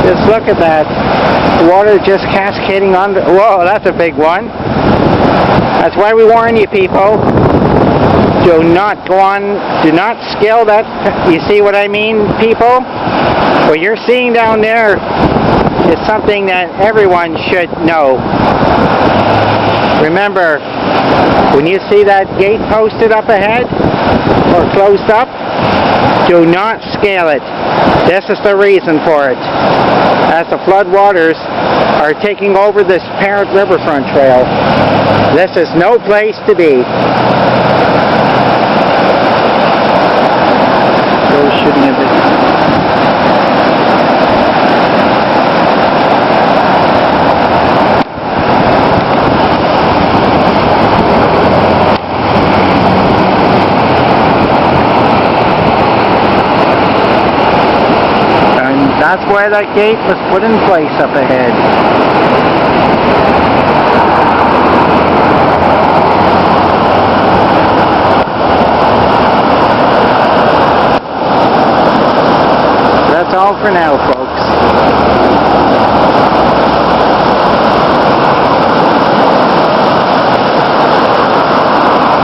Just look at that. Water just cascading on the... Whoa, that's a big one. That's why we warn you people. Do not go on, do not scale that. You see what I mean, people? What you're seeing down there is something that everyone should know. Remember, when you see that gate posted up ahead or closed up, do not scale it. This is the reason for it. As the floodwaters are taking over this parent riverfront trail, this is no place to be. Shooting at this. And that's why that gate was put in place up ahead. That's all for now, folks.